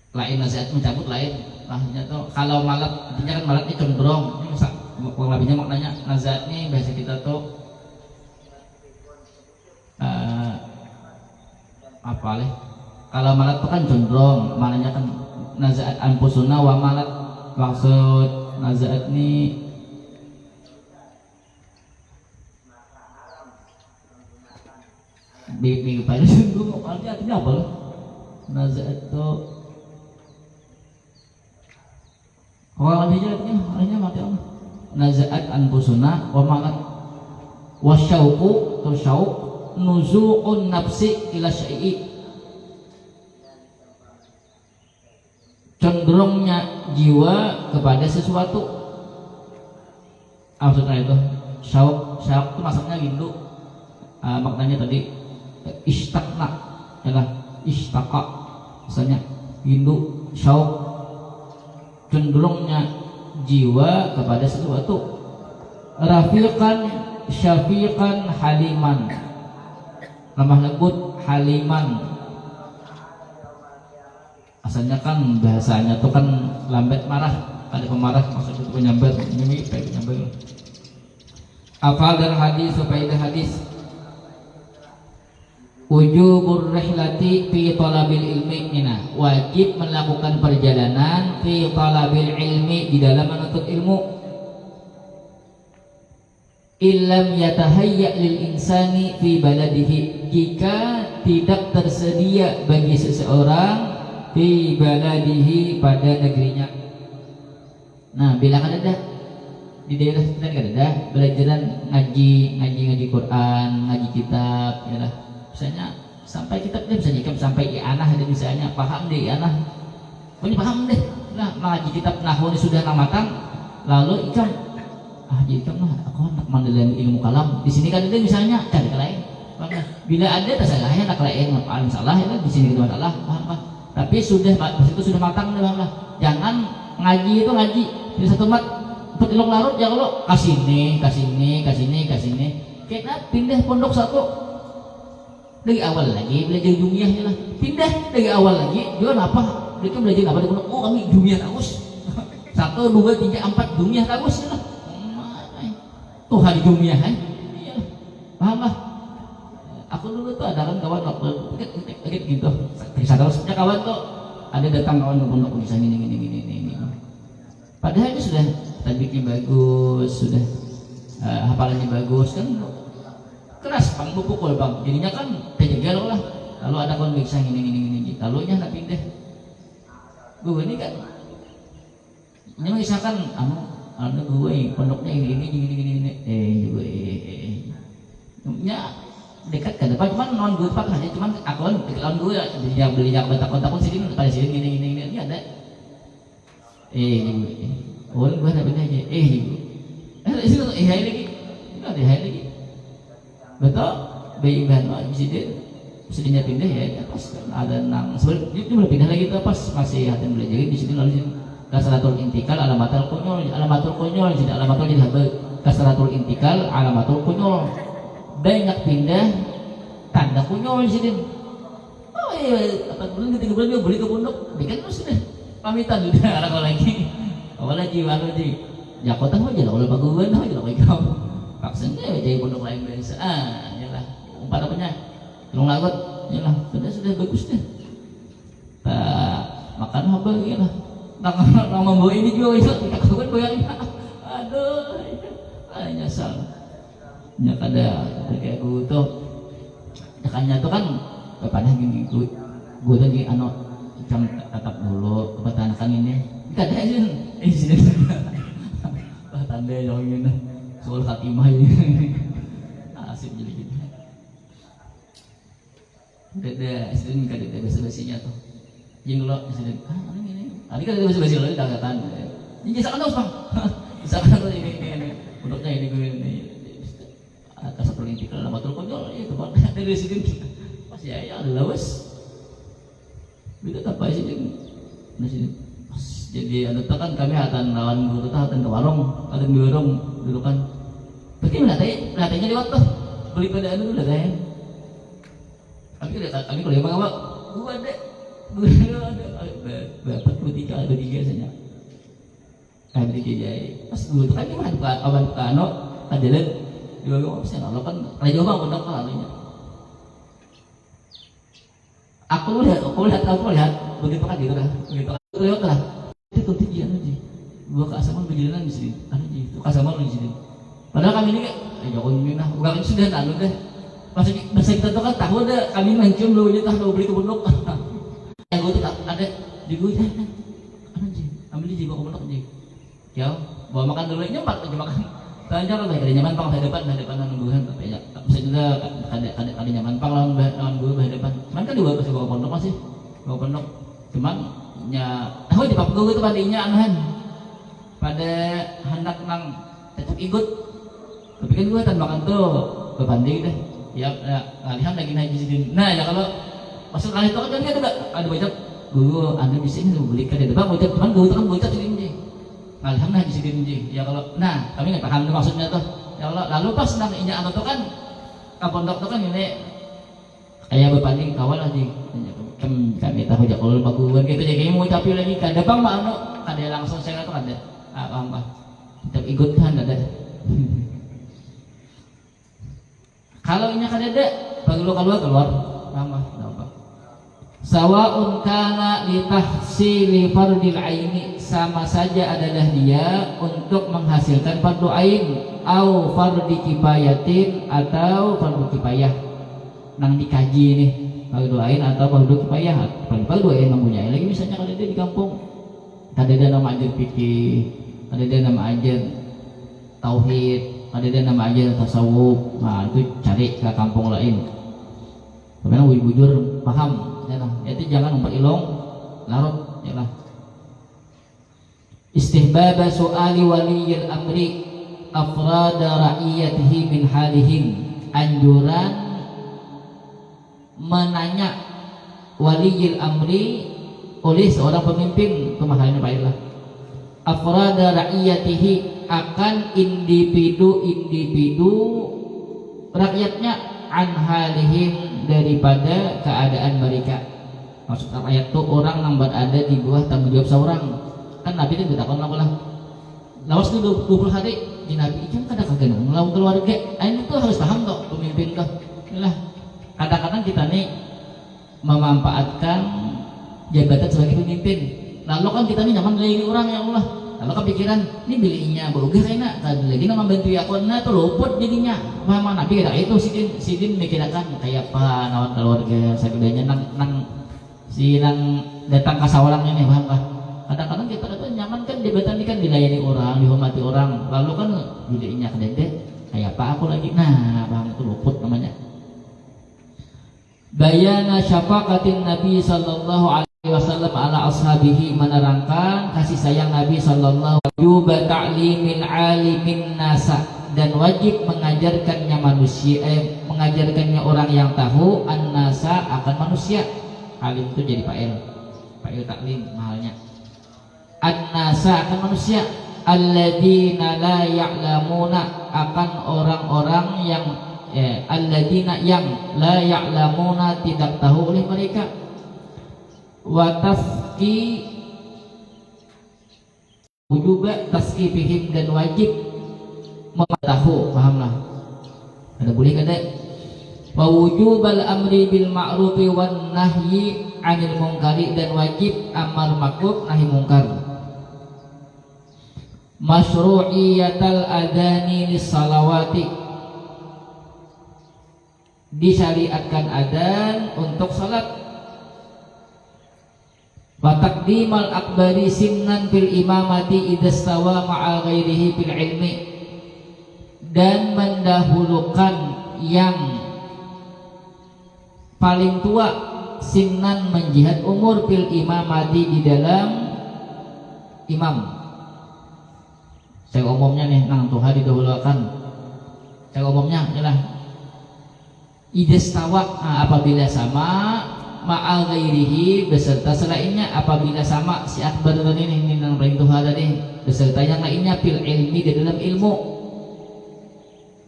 lain nasihat mencabut lain lahnya tuh kalau malat artinya kan malat ini cenderung ini kurang lebihnya maknanya nazaat nih bahasa kita tuh apa leh kalau malat tuh kan cenderung maknanya kan nazaat anfusuna wa malat maksud nazaat nih di pada cenderung artinya apa lah nazaat tuh orang artinya mati Allah nazaat anfusuna wa malat wasyauqu tu syauq nuzu'un nafsi ila syai'i cenderungnya jiwa kepada sesuatu maksudnya itu syauq itu maksudnya rindu maknanya tadi istaqna adalah istaqa misalnya rindu syauq cenderungnya jiwa kepada sesuatu rafiqan syafiqan haliman lemah lembut haliman asalnya kan bahasanya tuh kan lambat marah ada pemarah maksudnya itu penyambar ini kayak penyambar afal dan hadis supaya hadis wujubur rihlati fi talabil ilmi mina wajib melakukan perjalanan fi talabil ilmi di dalam menuntut ilmu illam yatahayya lil insani fi baladihi jika tidak tersedia bagi seseorang fi baladihi pada negerinya. Nah bila kan ada di daerah kita kan ada belajaran ngaji Quran ngaji kitab ya lah misalnya sampai kitab dia bisa jika sampai i'anah ada misalnya paham deh i'anah pokoknya paham deh nah ngaji kitab nahwu sudah matang lalu ikam jadi ikam lah aku nak mandalan ilmu kalam di sini kan ada misalnya cari ke lain bila ada tersalahnya nak lain paling salah ya di sini itu adalah paham tapi sudah itu sudah matang deh lah jangan ngaji itu ngaji di satu mat untuk ilmu larut ya kalau kasih nih kayak pindah pondok satu dari awal lagi belajar dunia lah pindah dari awal lagi jual apa mereka belajar apa oh kami dunia terus 1, 2, 3, 4 dunia terus lah tuh hari dunia iya paham lah aku dulu tuh ada kan kawan waktu gitu terusnya kawan tuh ada datang kawan ke pondok bisa ini padahal itu sudah tajwidnya bagus sudah hafalannya bagus kan keras bang pukul bang jadinya kan terjaga lah lalu ada konflik ini lalu nya nak pindah gue ini kan ini misalkan anu gue pondoknya ini gue nya dekat ke depan cuman non gue pak aja cuman aku kan dekat gue yang belinya takut sini pada sini ini ada gue nak pindah aja sini lagi ada lagi betul bayi bahan mestinya pindah ya pas ada nang sebenarnya dia boleh pindah lagi tuh pas masih hati belajar di sini lalu kasratul intikal alamatul konyol tidak alamatul jadi haba kasratul intikal alamatul konyol banyak pindah tanda konyol di sini oh iya 4 bulan ke 3 bulan dia beli ke pondok bikin terus sudah pamitan udah ala lagi baru di Jakarta aja lah kalau baguan aja lah kau vaksinnya jadi pondok lain biasa yalah umpat apanya tulung lagut yalah sudah bagus deh makan apa yalah nak membawa ini juga itu tidak kawan goyangnya aduh nyasar nyak ada kayak gue tuh nyakannya tuh kan pada gini gue tadi jam tetap dulu kebatanakan ini tidak ada sini tanda yang ini soal khatimah ini asik jadi gitu ada istri kan ada basa-basinya tuh yang lo istri ini tadi kan ada basa-basi lo datang ini jasakan terus bang jasakan terus ini produknya ini atas satu intikal nama terkonyol itu bang dari istri pas ya ada lawas beda apa sih jadi ada kan kami hatan lawan guru hatan ke warung hatan di warung dulu kan pergi melatihnya lewat tuh beli pada anu udah kan kami kalau emang apa gua ada Bapak ketika ada tiga saja. Ada tiga pas dulu kan cuma awan kano ada lihat dua orang sih kalau kan raja bang udah kalanya. Aku lihat begitu kan gitu lah, begitu lewat lah. Itu ketinggian aja. Gua ke Asaman berjalanan di sini, anu aja itu Asaman di sini. Padahal kami ini Joko Minah, bukan sudah anu deh. Masa kita tuh kan tahu deh kami mencium dulu aja tahu beli kebunok. Yang gue tuh ada di gue ya, anu aja, ambil di bawa kebunok aja. Ya, bawa makan dulu nyempat aja makan. Tanya lah ada nyaman pang depan nungguan tapi ya bisa juga ada nyaman pang lawan gue depan. Cuman kan juga kasih bawa pondok masih bawa pondok. Cuman nya tahu di pap gue itu padinya anuhan pada hendak nang tetap ikut. Tapi kan gue tanpa makan tuh berbanding deh. Ya, ngalihan lagi naik di nah ya kalau masuk kali itu kan ada banyak gue anda bisa ini beli kan ada bang bocor cuman gue kan bocor sini aja ngalihan nah di sini aja ya kalau nah kami nggak paham maksudnya tuh ya Allah lalu pas nang inya anu tuh kan pondok tuh kan ini kayak berbanding kawal aja kami tahu aja kalau baguan gitu jadi mau tapi lagi kada bang mah anu ada langsung saya tuh ada apa kita ikut kan ada kalau ini kada ada bagi lo keluar apa sawa'un kana li tahsili fardil aini sama saja adalah dia untuk menghasilkan fardu ain au fardi kifayatin atau fardu kifayah nang dikaji nih fardu ain atau fardu kifayah fardu ain mempunyai lagi misalnya kalau dia di kampung kada ada nama ajar fikih kada ada nama ajar tauhid ada nama ajar tasawuf nah itu cari ke kampung lain karena bujur paham ya lah itu jangan memperilong larut ya lah istihbab su'ali waliyil amri afrada ra'iyatihi min halihim anjuran menanya waliyil amri oleh seorang pemimpin kemahalannya Pak Ilah afrada ra'iyatihi akan individu rakyatnya an halihim daripada keadaan mereka maksud ayat itu orang yang berada di bawah tanggung jawab seorang kan Nabi itu bertakon lah lawas itu 20 hari di Nabi itu kan kadang-kadang melawan keluarga ini tuh harus paham kok pemimpin tuh inilah kadang-kadang kita nih memanfaatkan jabatan sebagai pemimpin lalu kan kita nih nyaman dari orang ya Allah lalu kepikiran ini belinya boga kayaknya tadi lagi nama bantu ya kona tuh luput jadinya mama Nabi kata itu sidin mikirkan kayak apa nawan keluarga sagedanya nang datang ke sawarang ini paham kah kadang-kadang kita kata nyaman kan jabatan ini kan dilayani orang dihormati orang lalu kan belinya kedede kayak apa aku lagi nah paham itu luput namanya bayana syafaqatin Nabi sallallahu alaihi wasallam ala ashabihi menerangkan kasih sayang Nabi sallallahu alaihi wasallam ta'limil alimin nasa dan wajib mengajarkannya manusia mengajarkannya orang yang tahu an-nasa akan manusia alim itu jadi fa'il taklim mahalnya an-nasa akan manusia alladzina la ya'lamuna akan orang-orang yang alladzina yang la ya'lamuna tidak tahu oleh mereka wa tafki juga taskifihim dan wajib mengetahui pahamlah ada boleh kada wa wujubal amri bil ma'rufi wan nahyi 'anil munkari dan wajib amar ma'ruf nahi munkar masyru'iyatal adani lis salawati disyariatkan adzan untuk salat wa taqdimal akbari sinnan fil imamati idastawa ma'a ghairihi fil ilmi dan mendahulukan yang paling tua sinnan menjihad umur fil imamati di dalam imam saya umumnya nih nang Tuhan didahulukan saya umumnya adalah idastawa apabila sama ma'al ghairihi beserta selainnya apabila sama si akbar ini nang paling tuha tadi beserta yang lainnya fil ilmi di dalam ilmu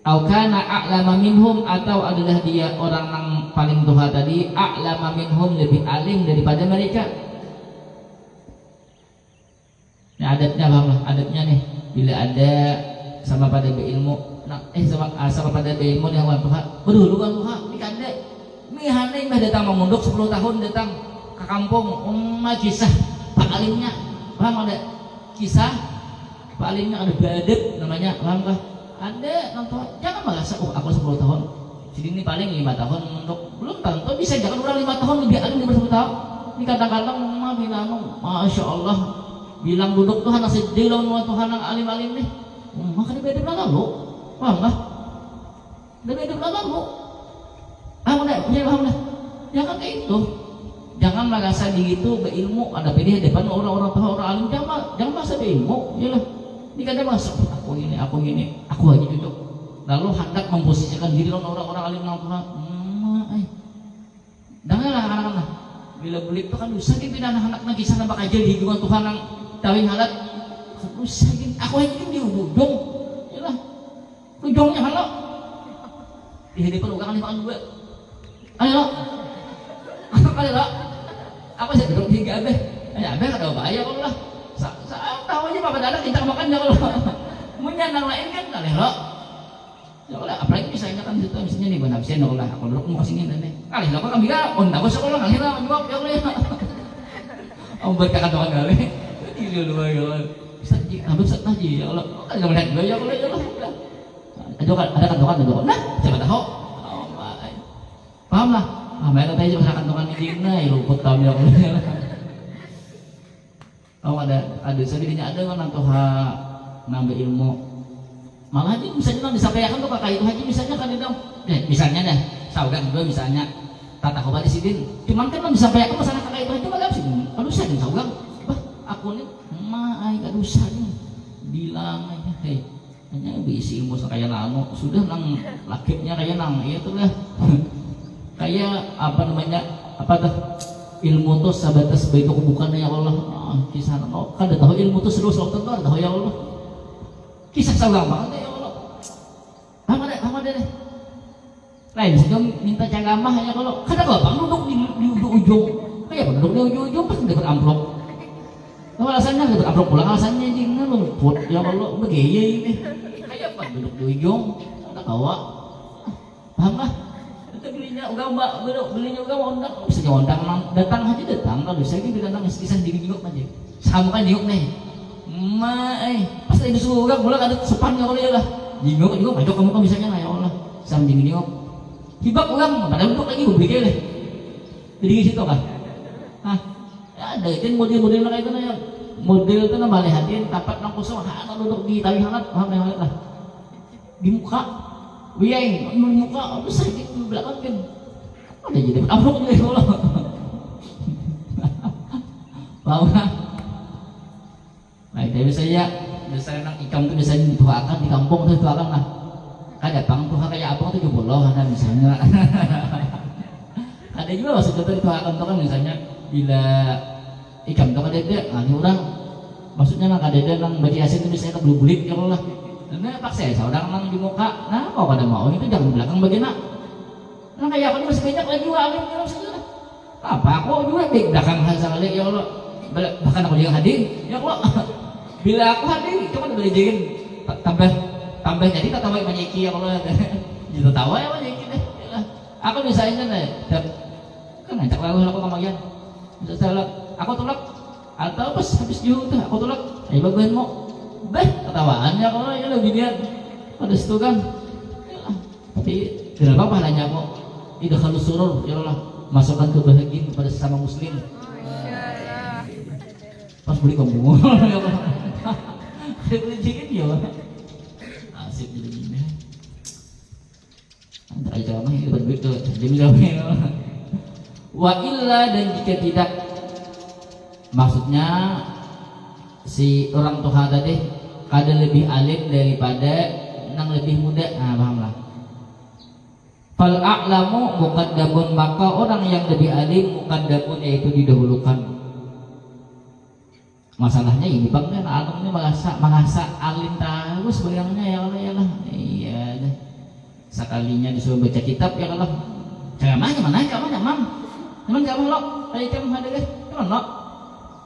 Au kana a'lama minhum, atau adalah dia orang yang paling tua tadi a'lama minhum, lebih alim daripada mereka. Nah, adatnya bang, adatnya nih bila ada sama pada berilmu, sama pada berilmu yang wan tuha, berdulu wan tuha, ini kande, ini hane mah datang memunduk 10 tahun datang ke kampung, kisah pak alimnya, paham ada kisah pak alimnya ada badep namanya, paham kah? Ada nonton, jangan merasa aku 10 tahun, jadi ini paling 5 tahun untuk belum tentu bisa, jangan orang 5 tahun lebih alim daripada 10 tahun. Ini kadang-kadang mah bilang, masya Allah, bilang duduk tuh anak sedih lawan Tuhan yang alim-alim nih, maka dia beda belakang lo, paham nggak? Dia beda belakang lo, paham nggak? Punya paham nggak? Jangan kayak itu, jangan merasa diri itu berilmu, ada pilih depan orang-orang tua orang alim, jangan merasa berilmu, ya lah. Ini kadang masuk, aku ini, aku aja duduk, lalu hendak memposisikan diri lawan orang-orang alim yang Tuhan, janganlah anak-anak. Bila beli itu kan usah gitu anak-anak lagi sana bakal jadi hubungan Tuhan yang tawin halat, usah gitu. Aku aja di ujung, ya lah, ujungnya halo, di hadapan orang kali makan dua, ayo, kali lo, aku saya duduk di gabe, abeh ada bahaya kalau lah, saya tahu aja bapak dadak kita makan ya kalau, menyandang lain kan kali lo. Ya Allah, apalagi misalnya kan situ misalnya nih benar bisa nol lah, aku duduk mau kesini dan nih, kali lah kami kan, aku sekolah kali lah menjawab ya Allah, aku berkata doang kali, ini luar ya Allah, bisa ambil setah ya Allah, kali melihat gue ya Allah ya Allah, ada kantongan, nah siapa tahu, paham lah, mereka tadi juga kantongan ini nih, luput tahu ya Allah, ada sedihnya ada kan atau nambah ilmu. Malah aja misalnya disampaikan tuh kakak itu haji misalnya kan itu, misalnya dah saugan gue misalnya tata khobar isidin, cuman kan disampaikan masalah kakak itu haji malah sih, aduh saya saugan, bah aku nih mai aduh saya bilang aja, hei hanya bisi ilmu kayak nano, sudah nang lakitnya kayak nang, iya tuh lah, kayak apa namanya apa tuh ilmu tuh sabatas baik aku bukan ya Allah, kisah nano kan udah tahu ilmu tuh seru tentu kan tahu ya Allah. Kisah saugang banget ya Allah, apa deh lain sih minta cagamah ya kalau kadang bang duduk di ujung kayak apa duduk di ujung pas dapat amplop, kalau alasannya dapat amplop pulang alasannya jingnya lumput ya Allah begaya ini kayak apa duduk di ujung tak kawa, paham lah itu belinya uga mbak belinya uga mau undang bisa nyondang datang aja datang kalau bisa gitu datang kisah dingin juga aja sama kan diuk nih pas lagi disuruh bola ada sepan ya Allah ya lah, jingok juga majok kamu kan bisanya lah ya Allah, sama jingok, hibak ulang, pada duduk lagi publik ya deh, jadi gitu kan, ada itu model-model kayak itu ya, model itu nama lihatin, tapat nang kosong, duduk di tali hangat, lah, di muka, wiang, di muka, terus sakit di belakang kan, ada jadi amplop juga ya Allah, paham kan? Baik, dari saya nang ikam itu biasanya dituakan di kampung itu dituakan lah. Ada pang tuha kayak apa itu jeboloh ada misalnya. Ada juga maksud itu dituakan itu kan misalnya bila ikam itu kan dia ngani orang. Maksudnya nang ada nang bagi asin itu misalnya kebelubulik ya Allah. Nah paksa ya saudara nang di muka. Nah kok pada mau itu jangan belakang bagian nak. Nah kayak apa ini masih banyak lagi alim ya Allah. Apa aku juga di belakang hasil ya Allah. Bahkan aku juga hadir ya Allah. Bila aku hadir, cuma boleh jadiin tambah jadi tak tahu banyak ya Allah, jadi tahu ya banyak deh. Aku misalnya nih, kan ngajak lagu kemagian, misalnya aku tolak atau pas habis juhud aku tolak, ayo bagian mau, ketawaan ya Allah ya lebih dia pada situ kan, tapi tidak apa pahalanya kok, tidak halus surur ya Allah, masukkan kebahagiaan kepada sesama muslim. Pas beli kamu ya Allah. Beli jikin ya asik jadi gini antara aja mah itu berduit tuh jadi ya wa illa, dan jika tidak maksudnya si orang tua tadi kada lebih alim daripada nang lebih muda, paham lah, fal a'lamu muqaddamun, maka orang yang lebih alim muqaddamun yaitu didahulukan. Masalahnya ini bang kan anak ini merasa alim terus bayangnya ya Allah ya lah, iya deh sekalinya disuruh baca kitab ya Allah ceramahnya mana ceramahnya memang ceramah lo kayak ceramah ada deh ceramah lo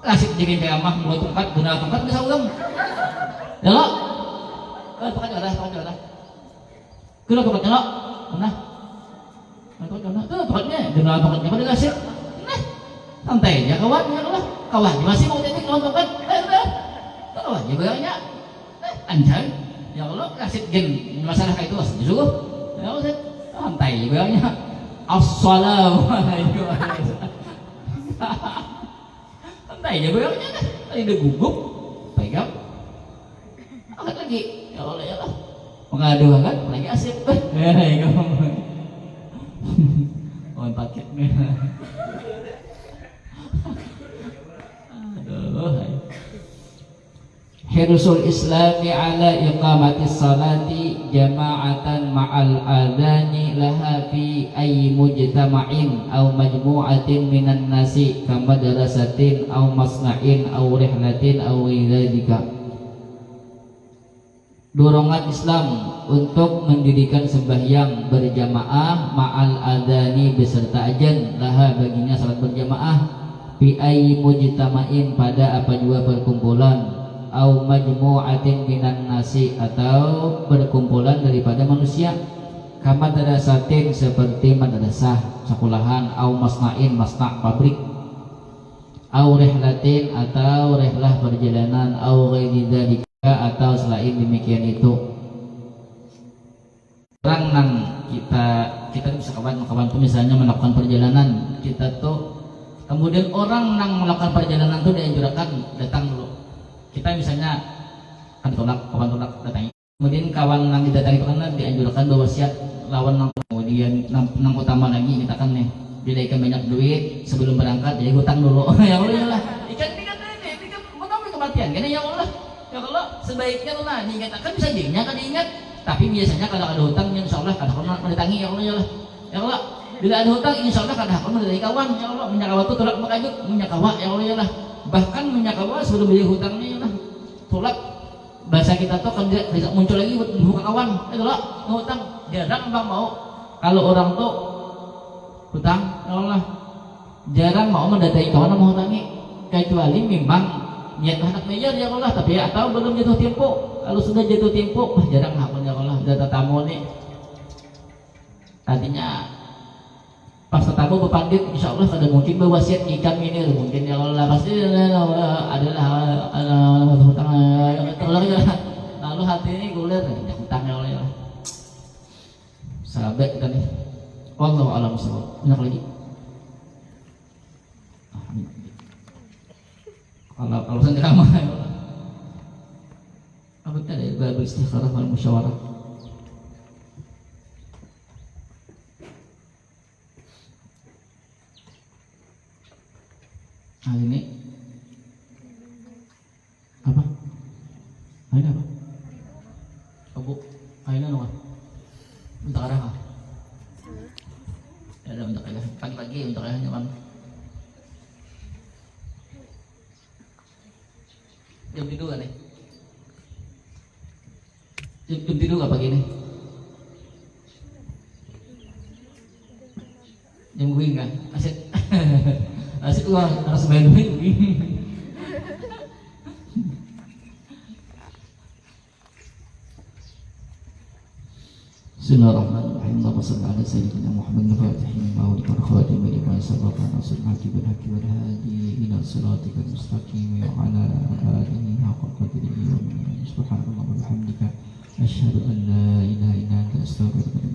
asik jadi ceramah mulai tungkat benar tungkat bisa ulang ya lo tungkat jalan kira tungkatnya lo mana tungkatnya benar tungkatnya pada asik nah santai aja kawan ya Allah kawan masih mau jadi kawan tungkat kawan ya bayarnya anjay ya Allah asik gen masalah kayak itu asik disuruh ya Allah santai bayarnya assalamualaikum santai aja bayarnya tadi udah gugup pegang angkat lagi ya Allah mengadu angkat lagi asik ya oh paketnya aduh Hirsul Islami ala iqamatis salati jama'atan ma'al adhani laha fi ayyi mujtama'in aw majmu'atin minan nasi kama darasatin aw masna'in aw rihlatin aw ghairika. Dorongan Islam untuk mendirikan sembahyang berjamaah ma'al adhani beserta azan laha baginya salat berjamaah fi ayyi mujtama'in pada apa juga perkumpulan au majmu'atin minan nasi atau berkumpulan daripada manusia kama darasatin seperti madrasah sekolahan au masna'in masna' pabrik au rihlatin atau rihlah perjalanan au ghairi dzalika atau selain demikian itu. Orang nang kita bisa kawan tuh misalnya melakukan perjalanan kita tuh kemudian orang nang melakukan perjalanan tuh dianjurkan datang dulu. Kita misalnya kawan tolak datangi kemudian kawan yang didatangi itu kan dianjurkan bahwa siap lawan nang kemudian nang utama lagi kita kan nih belikan banyak duit sebelum berangkat jadi hutang dulu ya Allah ya Allah ikan mengambil kematian gini ya Allah sebaiknya lah diingatkan bisa diingat kan diingat tapi biasanya kalau ada hutang insya Allah kadang mendatangi ya Allah ya Allah bila ada hutang insya Allah kadang mendatangi kawan ya Allah minyak kawan itu tolak makajut minyak kawan ya Allah ya Allah bahkan minyak kawan sebelum beli hutangnya ya Allah tolak bahasa kita tuh kan bisa muncul lagi buka kawan itu lah hutang jarang bang mau kalau orang tuh hutang ya Allah jarang mau mendatangi kawan mau hutangi kecuali memang niat anak mejar ya Allah tapi ya atau belum jatuh tempo kalau sudah jatuh tempo jarang hakun ya Allah udah tamu nih tadinya pas tetamu berpandit insya Allah kada mungkin berwasiat ikan ini mungkin ya Allah pasti adalah hutang lalu hati ini gulir hutang ya Allah sahabat kita nih Allah alam sawab banyak lagi kalau saya ceramah ya Allah apa ada bab istikharah wal musyawarah nah ini apa? Aina apa? Abu, aina apa? Untuk arah apa? Ya ada untuk arah pagi-pagi untuk arahnya bang. Jam tidur kan nih? Jam tidur gak pagi nih? Jam gue enggak? Asyik asyik gua harus main duit Bismillahirrahmanirrahim. Allahumma shalli ala sayyidina Muhammad al-Fatih wa ala khatim lima sabaqa nasr al-haqi wal haqi wal hadi ila siratikal mustaqim wa ala alihi haqqa qadrihi wa subhanallahi wa bihamdika asyhadu an la ilaha illa anta astaghfiruka